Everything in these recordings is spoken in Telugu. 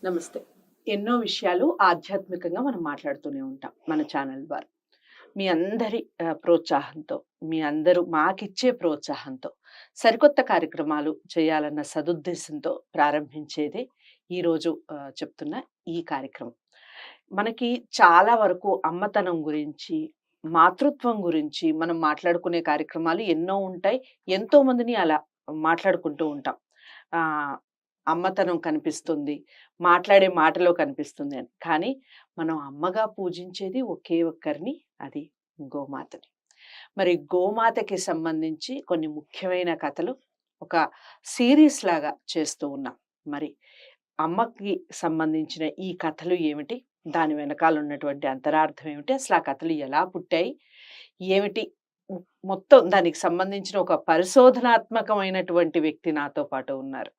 నమస్తే. ఎన్నో విషయాలు ఆధ్యాత్మికంగా మనం మాట్లాడుతూనే ఉంటాం మన ఛానల్ ద్వారా. మీ అందరి ప్రోత్సాహంతో, మీ అందరూ మాకిచ్చే ప్రోత్సాహంతో సరికొత్త కార్యక్రమాలు చేయాలన్న సదుద్దేశంతో ప్రారంభించేదే ఈరోజు చెప్తున్న ఈ కార్యక్రమం. మనకి చాలా వరకు అమ్మతనం గురించి, మాతృత్వం గురించి మనం మాట్లాడుకునే కార్యక్రమాలు ఎన్నో ఉంటాయి. ఎంతో మందిని అలా మాట్లాడుకుంటూ ఉంటాం. ఆహ్, అమ్మతనం కనిపిస్తుంది, మాట్లాడే మాటలో కనిపిస్తుంది అని. కానీ మనం అమ్మగా పూజించేది ఒకే ఒక్కరిని, అది గోమాతని. మరి గోమాతకి సంబంధించి కొన్ని ముఖ్యమైన కథలు ఒక సీరీస్ లాగా చేస్తూ ఉన్నాం. మరి అమ్మకి సంబంధించిన ఈ కథలు ఏమిటి? దాని వెనకాల ఉన్నటువంటి అంతరార్థం ఏమిటి? అసలు ఆ కథలు ఎలా పుట్టాయి? ఏమిటి? మొత్తం దానికి సంబంధించిన ఒక పరిశోధనాత్మకమైనటువంటి వ్యక్తి నాతో పాటు ఉన్నారు.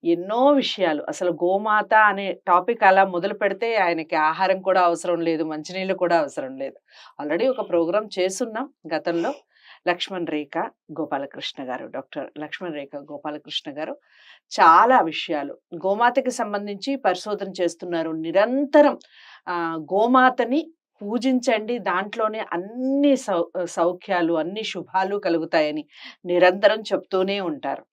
ఎన్నో విషయాలు అసలు గోమాత అనే టాపిక్ అలా మొదలు పెడితే ఆయనకి ఆహారం కూడా అవసరం లేదు, మంచినీళ్ళు కూడా అవసరం లేదు. ఆల్రెడీ ఒక ప్రోగ్రామ్ చేసున్నాం గతంలో. లక్ష్మణ్ రేఖ గోపాలకృష్ణ గారు, డాక్టర్ లక్ష్మణ్ రేఖ గోపాలకృష్ణ గారు చాలా విషయాలు గోమాతకి సంబంధించి పరిశోధన చేస్తున్నారు. నిరంతరం గోమాతని పూజించండి, దాంట్లోనే అన్ని సౌఖ్యాలు, అన్ని శుభాలు కలుగుతాయని నిరంతరం చెప్తూనే ఉంటారు.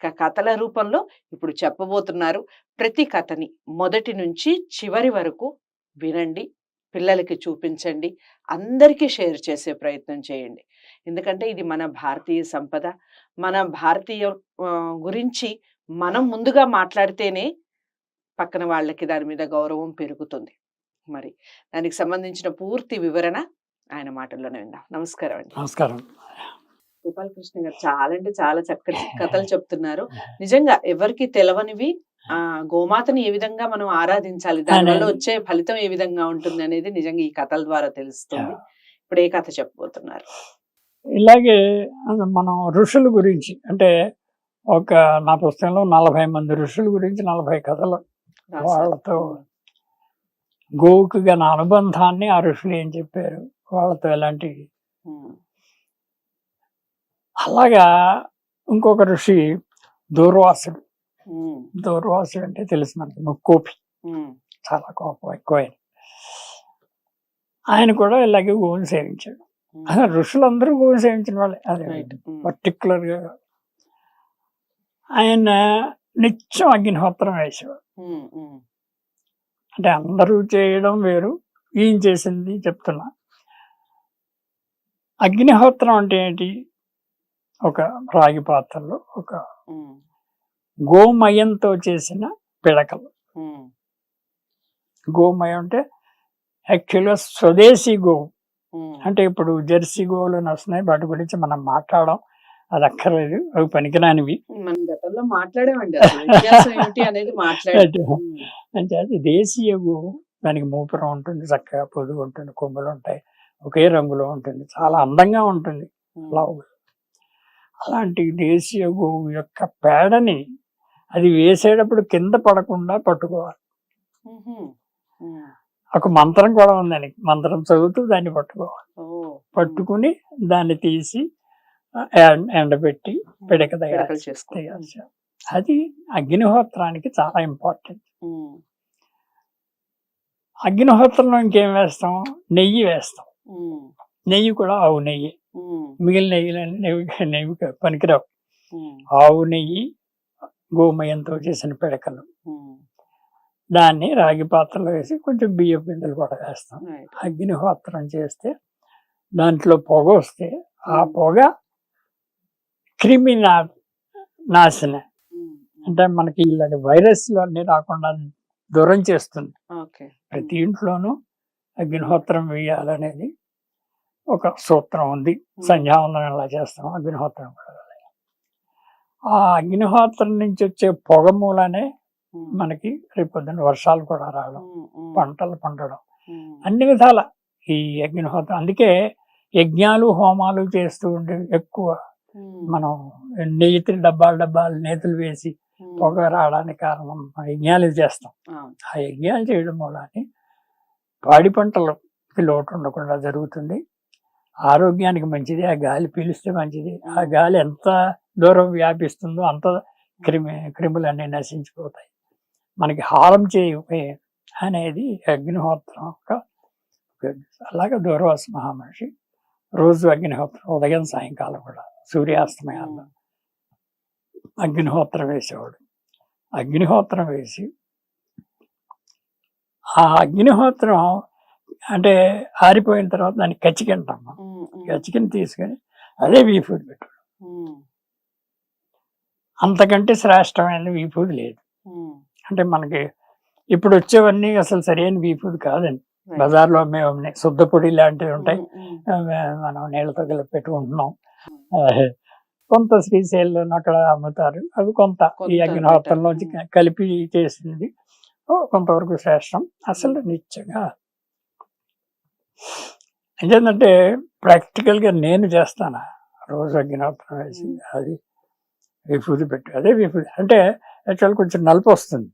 ఇక కథల రూపంలో ఇప్పుడు చెప్పబోతున్నారు. ప్రతి కథని మొదటి నుంచి చివరి వరకు వినండి, పిల్లలకి చూపించండి, అందరికీ షేర్ చేసే ప్రయత్నం చేయండి. ఎందుకంటే ఇది మన భారతీయ సంపద. మన భారతీయ గురించి మనం ముందుగా మాట్లాడితేనే పక్కన వాళ్ళకి దాని మీద గౌరవం పెరుగుతుంది. మరి దానికి సంబంధించిన పూర్తి వివరణ ఆయన మాటల్లోనే విందాం. నమస్కారం అండి. నమస్కారం. గోపాలకృష్ణ గారు చాలా అంటే చాలా చక్కటి కథలు చెప్తున్నారు. నిజంగా ఎవరికి తెలవనివి, గోమాతని ఏ విధంగా మనం ఆరాధించాలి, దానివల్ల వచ్చే ఫలితం ఏ విధంగా ఉంటుంది అనేది నిజంగా ఈ కథల ద్వారా తెలుస్తుంది. ఇప్పుడు ఏ కథ చెప్పబోతున్నారు? ఇలాగే మనం ఋషుల గురించి, అంటే ఒక నా పుస్తకంలో 40 మంది ఋషుల గురించి 40 కథలు, వాళ్ళతో గోవుకు గల అనుబంధాన్ని ఆ ఋషులు ఏం చెప్పారు, వాళ్ళతో ఎలాంటి. అలాగా ఇంకొక ఋషి దూర్వాసుడు. దూర్వాసుడు అంటే తెలుసు మనకి, ముక్కోపి, చాలా కోపం ఎక్కువ. ఆయన కూడా ఇలాగే గోవుని సేవించాడు. ఋషులందరూ గోవుని సేవించిన వాళ్ళే. అదే పర్టికులర్ గా ఆయన నిత్యం అగ్నిహోత్రం వేసేవాడు. అంటే అందరూ చేయడం వేరు, ఈయన చేసింది చెప్తున్నా. అగ్నిహోత్రం అంటే ఏంటి? ఒక రాగి పాత్రలో ఒక గోమయంతో చేసిన పిడకలు. గోమయం అంటే యాక్చువల్గా స్వదేశీ గోవు. అంటే ఇప్పుడు జెర్సీ గోవులు వస్తున్నాయి, వాటి గురించి మనం మాట్లాడడం అది అక్కర్లేదు, అవి పనికిరానివి. అంటే అది దేశీయ గోవు. దానికి మూపురం ఉంటుంది, చక్కగా పొదుగు ఉంటుంది, కొమ్ములు ఉంటాయి, ఒకే రంగులో ఉంటుంది, చాలా అందంగా ఉంటుంది. అలాంటి దేశీయ గోవు యొక్క పేడని అది వేసేటప్పుడు కింద పడకుండా పట్టుకోవాలి. ఒక మంత్రం కూడా ఉంది దానికి. మంత్రం చదువుతూ దాన్ని పట్టుకోవాలి. పట్టుకుని దాన్ని తీసి ఎండబెట్టి పిడక తయారు చేయాలి. అది అగ్నిహోత్రానికి చాలా ఇంపార్టెంట్. అగ్నిహోత్రంలో ఇంకేం వేస్తాం? నెయ్యి వేస్తాం. నెయ్యి కూడా ఆవు నెయ్యి. మిగిలిన నెయ్యి పనికిరావు. ఆవు నెయ్యి, గోమయంతో చేసిన పిడకలు, దాన్ని రాగి పాత్రలో వేసి కొంచెం బియ్యం బిందెలు కూడా వేస్తాం. అగ్నిహోత్రం చేస్తే దాంట్లో పొగ వస్తే ఆ పొగ క్రిమి నాశన, అంటే మనకి ఇలాంటి వైరస్లు అన్ని రాకుండా దూరం చేస్తుంది. ప్రతి ఇంట్లోనూ అగ్నిహోత్రం వేయాలనేది ఒక సూత్రం ఉంది. సంధ్యావందనం ఎలా చేస్తాం, అగ్నిహోత్రం కూడా. ఆ అగ్నిహోత్రం నుంచి వచ్చే పొగ మూలనే మనకి రేపొద్దున వర్షాలు కూడా రావడం, పంటలు పండడం, అన్ని విధాల ఈ అగ్నిహోత్రం. అందుకే యజ్ఞాలు హోమాలు చేస్తూ ఉండే ఎక్కువ మనం నెయ్యి డబ్బాలు నేతులు వేసి పొగ రావడానికి కారణం యజ్ఞాలు చేస్తాం. ఆ యజ్ఞాలు చేయడం మూలాన్ని పాడి పంటలకి లోటు ఉండకుండా జరుగుతుంది. ఆరోగ్యానికి మంచిది. ఆ గాలి పీలిస్తే మంచిది. ఆ గాలి ఎంత దూరం వ్యాపిస్తుందో అంత క్రిములన్నీ నశించిపోతాయి. మనకి హారం చేయకపోయే అనేది అగ్నిహోత్రం యొక్క అలాగే దూర్వాస మహామహర్షి రోజు అగ్నిహోత్రం ఉదయం సాయంకాలం కూడా సూర్యాస్తమయాల్లో అగ్నిహోత్రం వేసేవాడు. అగ్నిహోత్రం వేసి ఆ అగ్నిహోత్రం అంటే ఆరిపోయిన తర్వాత దాన్ని కచ్చికంటాం. కచ్చికని తీసుకొని అదే విభూతి పెట్టాడు. అంతకంటే శ్రేష్టమైన విభూతి లేదు. అంటే మనకి ఇప్పుడు వచ్చేవన్నీ అసలు సరైన విభూతి కాదండి. బజార్లో అమ్మేవన్నీ శుద్ధ పొడి లాంటివి ఉంటాయి, మనం నీళ్ళతో కలిపి పెట్టుకుంటున్నాం. కొంత శ్రీశైలంలో అక్కడ అమ్ముతారు, అవి కొంత ఈ అగ్నిహోత్రంలోంచి కలిపి చేసింది కొంతవరకు శ్రేష్టం. అసలు నిత్యంగా ఏంటంటే ప్రాక్టికల్గా నేను చేస్తాను. రోజు అగ్నిహోత్రం వేసి అది విభూతి పెట్టి అదే విభూతి అంటే యాక్చువల్ కొంచెం నలుపు వస్తుంది,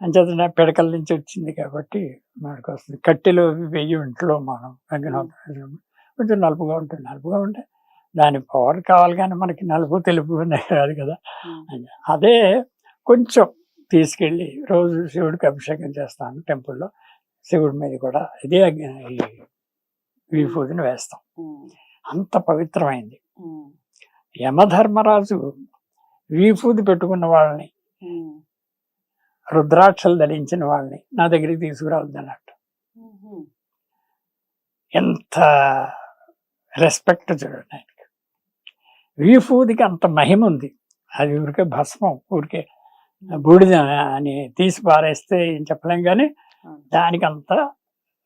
అంచేత పిడకల నుంచి వచ్చింది కాబట్టి మనకు వస్తుంది. కట్టెలు వెయ్యి ఇంట్లో మనం అగ్నిహోత్రం కొంచెం నలుపుగా ఉంటుంది. నలుపుగా ఉంటే దాని పవర్ కావాలి, కానీ మనకి నలుపు తెలుపు కాదు కదా. అదే కొంచెం తీసుకెళ్ళి రోజు శివుడికి అభిషేకం చేస్తాను టెంపుల్లో. శివుడి మీద కూడా ఇదే విభూతిని వేస్తాం. అంత పవిత్రమైంది. యమధర్మరాజు విభూతి పెట్టుకున్న వాళ్ళని, రుద్రాక్షలు ధరించిన వాళ్ళని నా దగ్గరికి తీసుకురావద్దు అన్నట్టు. ఎంత రెస్పెక్ట్ చూడండి ఆయనకి. విభూతికి అంత మహిమ ఉంది. అది ఊరికే భస్మం, ఊరికే బూడిద అని తీసి పారేస్తే ఏం చెప్పలేం, కానీ దానికి అంత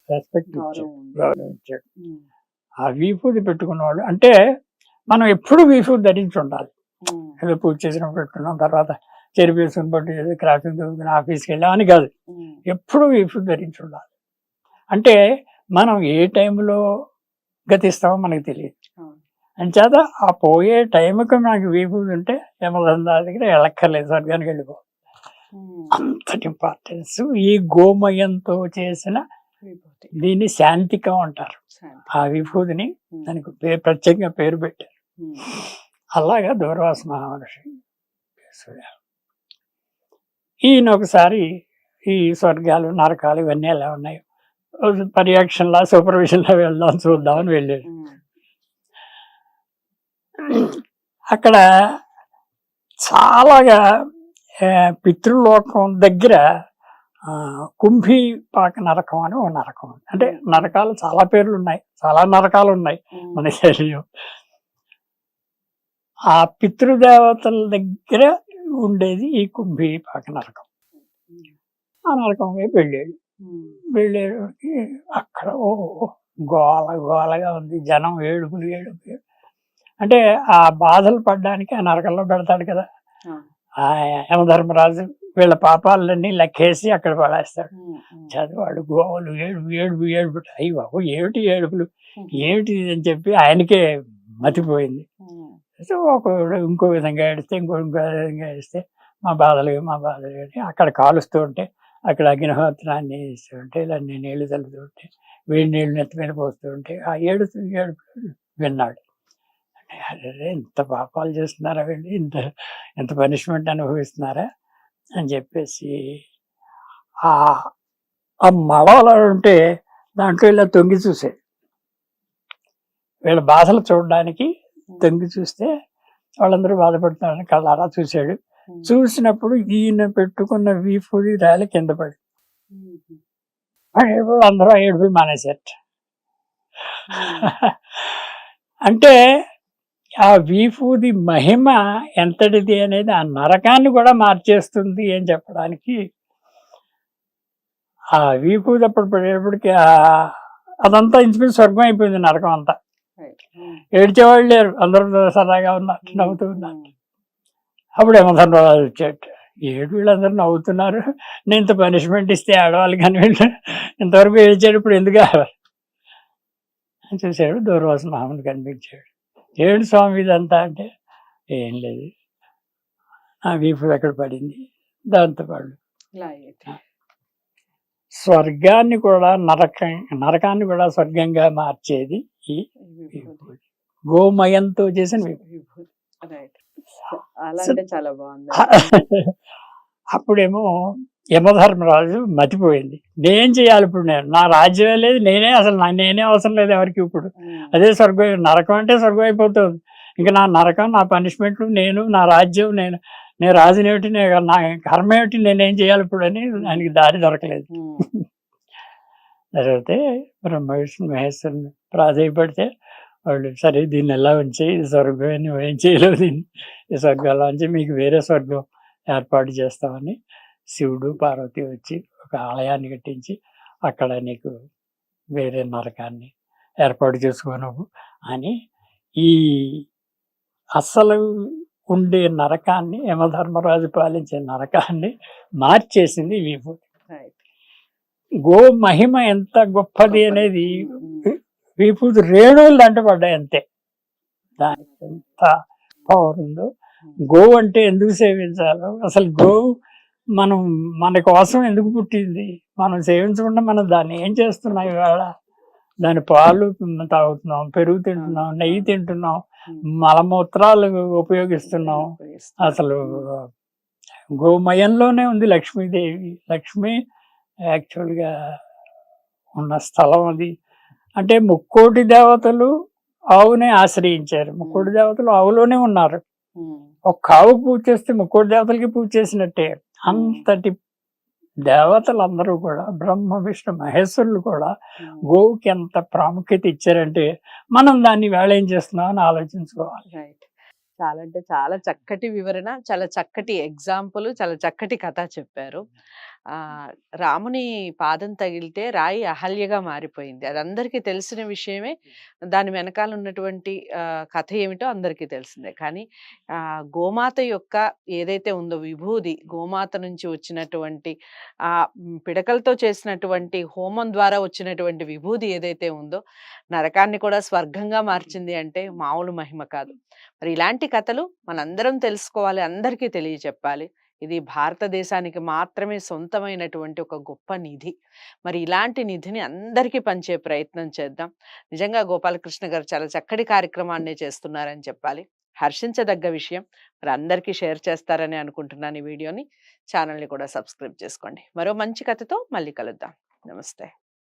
రెస్పెక్ట్ గౌరవించాడు. ఆ విభూతి పెట్టుకున్నవాడు అంటే మనం ఎప్పుడు విభూతి ధరించి ఉండాలి. ఏదో పూజ చేసినప్పుడు పెట్టుకున్నాం, తర్వాత చెరిపేసుకుని పట్టు చేసి క్రాఫింగ్ చదువుకుని ఆఫీస్కి వెళ్ళామని కాదు, ఎప్పుడు విభూతి ధరించి ఉండాలి. అంటే మనం ఏ టైంలో గతిస్తామో మనకు తెలియదు. అంచేత ఆ పోయే టైంకి మనకి విభూతి ఉంటే యమధర్మరాజు దగ్గర వెళ్ళక్కర్లేదు, స్వర్గానికి వెళ్ళిపో. అంతటి ఇంపార్టెన్స్ ఈ గోమయంతో చేసిన దీన్ని శాంతికం అంటారు. ఆ విభూతిని దానికి ప్రత్యేకంగా పేరు పెట్టారు. అలాగా దూర్వాస మహర్షి ఈయన ఒకసారి ఈ స్వర్గాలు నరకాలు ఇవన్నీ ఎలా ఉన్నాయో పర్యవేక్షణలా సూపర్విజన్లా వెళ్దాం చూద్దామని వెళ్ళాడు. అక్కడ చాలాగా పితృలోకం దగ్గర కుంభీపాక నరకం అని ఒక నరకం ఉంది. అంటే నరకాలు చాలా పేర్లు ఉన్నాయి, చాలా నరకాలు ఉన్నాయి మన శరీరం. ఆ పితృదేవతల దగ్గర ఉండేది ఈ కుంభీపాక నరకం. ఆ నరకం వైపు వెళ్ళేటికి అక్కడ గోల గోలగా ఉంది, జనం ఏడుపులు ఏడుపు. అంటే ఆ బాధలు పడ్డానికి ఆ నరకంలో పెడతాడు కదా ఆ యమధర్మరాజు. వీళ్ళ పాపాలన్నీ లెక్కేసి అక్కడ పడేస్తాడు. చదివాడు గోవలు ఏడుపు ఏడుపు ఏడుపు. అయ్యి బాబు ఏమిటి ఏడుపులు, ఏమిటి అని చెప్పి ఆయనకే మతిపోయింది. ఇంకో విధంగా ఏడిస్తే ఇంకో విధంగా ఏడిస్తే మా బాధలు అని అక్కడ కాలుస్తూ ఉంటే, అక్కడ అగ్నిహోత్రాన్ని ఇస్తూ ఉంటే, ఇలా నీళ్లు తల్లుతూ ఉంటే, వేడి నీళ్ళు నెత్తి మీద పోస్తూ ఉంటే ఆ ఏడుపు విన్నాడు. అదే ఇంత పాపాలు చేస్తున్నారా వీళ్ళు, ఎంత పనిష్మెంట్ అనుభవిస్తున్నారా అని చెప్పేసి ఆ మడవలో ఉంటే దాంట్లో ఇలా తొంగి చూసే, వీళ్ళ బాధలు చూడడానికి తొంగి చూస్తే వాళ్ళందరూ బాధపడుతున్నారని కళ్ళారా చూశాడు. చూసినప్పుడు ఈయన పెట్టుకున్న విభూతి రాలి కింద పడి అందరూ ఏడుపులు మానేశారు. అంటే ఆ విభూతి మహిమ ఎంతటిది అనేది ఆ నరకాన్ని కూడా మార్చేస్తుంది అని చెప్పడానికి. ఆ విభూతి అప్పుడు పడేటప్పటికి అదంతా ఇంచుమించు స్వర్గం అయిపోయింది నరకం అంతా. ఏడ్చేవాళ్ళు లేరు, అందరూ సరదాగా ఉన్నారు, నవ్వుతూ ఉన్నారు. అప్పుడు యమధర్మరాజు వచ్చాడు. వీళ్ళందరూ నవ్వుతున్నారు, నేను ఇంత పనిష్మెంట్ ఇస్తే ఆడవాళ్ళు కానీ వీళ్ళు ఇంతవరకు ఏడ్చాడు, ఇప్పుడు ఎందుకు అని చూశాడు. దూర్వాస మహాముని కనిపించాడు. ఏడు స్వామి ఇదంతా అంటే, ఏం లేదు, ఆ వీపు ఎక్కడ పడింది. దాంతోపాటు స్వర్గాన్ని కూడా నరకాన్ని కూడా స్వర్గంగా మార్చేది ఈ విభూతి, గోమయంతో చేసిన విభూతి. అప్పుడేమో యమధర్మరాజు మతిపోయింది. నేనేం చేయాలి ఇప్పుడు? నా రాజ్యమే లేదు, నేనే అసలు నేనే అవసరం లేదు ఎవరికి ఇప్పుడు. అదే స్వర్గం, నరకం అంటే స్వర్గం అయిపోతుంది. ఇంకా నా నరకం, నా పనిష్మెంట్, నేను, నా రాజ్యం, నేను రాజునేమిటి, నా కర్మ ఏమిటి, నేనేం చేయాలి ఇప్పుడు అని ఆయనకి దారి దొరకలేదు. జరిగితే బ్రహ్మ విష్ణు మహేశ్వరుని ప్రాధేయపడితే వాళ్ళు, సరే దీన్ని ఎలా ఉంచి, ఇది స్వర్గమే, నువ్వేం చేయలేవు దీన్ని, ఈ స్వర్గాల్లోంచి మీకు వేరే స్వర్గం ఏర్పాటు చేస్తామని శివుడు పార్వతి వచ్చి ఒక ఆలయాన్ని కట్టించి అక్కడ నీకు వేరే నరకాన్ని ఏర్పాటు చేసుకోను అని, ఈ అస్సలు ఉండే నరకాన్ని, యమధర్మరాజు పాలించే నరకాన్ని మార్చేసింది విభూతి. గో మహిమ ఎంత గొప్పది అనేది విభూతి రేణువులు అంటపడ్డాయి అంతే. దానికి ఎంత పవర్ ఉందో. గోవు అంటే ఎందుకు సేవించాలో, అసలు గోవు మన కోసం ఎందుకు పుట్టింది, మనం సేవించకుండా మనం దాన్ని ఏం చేస్తున్నాం ఇవాళ? దాని పాలు తాగుతున్నాం, పెరుగు తింటున్నాం, నెయ్యి తింటున్నాం, మలమూత్రాలు ఉపయోగిస్తున్నాం. అసలు గోమయంలోనే ఉంది లక్ష్మీదేవి. లక్ష్మి యాక్చువల్గా ఉన్న స్థలం అది. అంటే ముక్కోటి దేవతలు ఆవునే ఆశ్రయించారు, ముక్కోటి దేవతలు ఆవులోనే ఉన్నారు. ఒక ఆవు పూజ చేస్తే ముక్కోటి దేవతలకి పూజ చేసినట్టే. అంతటి దేవతలందరూ కూడా, బ్రహ్మ విష్ణు మహేశ్వరులు కూడా గోవుకి ఎంత ప్రాముఖ్యత ఇచ్చారంటే మనం దాన్ని వేళ ఏం చేస్తున్నాం అని ఆలోచించుకోవాలి. చాలా అంటే చాలా చక్కటి వివరణ, చాలా చక్కటి ఎగ్జాంపుల్, చాలా చక్కటి కథ చెప్పారు. రాముని పాదం తగిలితే రాయి అహల్యగా మారిపోయింది. అది అందరికీ తెలిసిన విషయమే. దాని వెనకాల ఉన్నటువంటి కథ ఏమిటో అందరికీ తెలిసిందే. కానీ గోమాత యొక్క ఏదైతే ఉందో విభూది, గోమాత నుంచి వచ్చినటువంటి పిడకలతో చేసినటువంటి హోమం ద్వారా వచ్చినటువంటి విభూది ఏదైతే ఉందో, నరకాన్ని కూడా స్వర్గంగా మార్చింది అంటే మామూలు మహిమ కాదు. మరి ఇలాంటి కథలు మనందరం తెలుసుకోవాలి, అందరికీ తెలియచెప్పాలి. ఇది భారతదేశానికి మాత్రమే సొంతమైనటువంటి ఒక గొప్ప నిధి. మరి ఇలాంటి నిధిని అందరికీ పంచే ప్రయత్నం చేద్దాం. నిజంగా గోపాలకృష్ణ గారు చాలా చక్కటి కార్యక్రమాన్ని చేస్తున్నారని చెప్పాలి. హర్షించదగ్గ విషయం. మరి అందరికీ షేర్ చేస్తారని అనుకుంటున్నాను ఈ వీడియోని. ఛానల్ని కూడా సబ్స్క్రైబ్ చేసుకోండి. మరో మంచి కథతో మళ్ళీ కలుద్దాం. నమస్తే.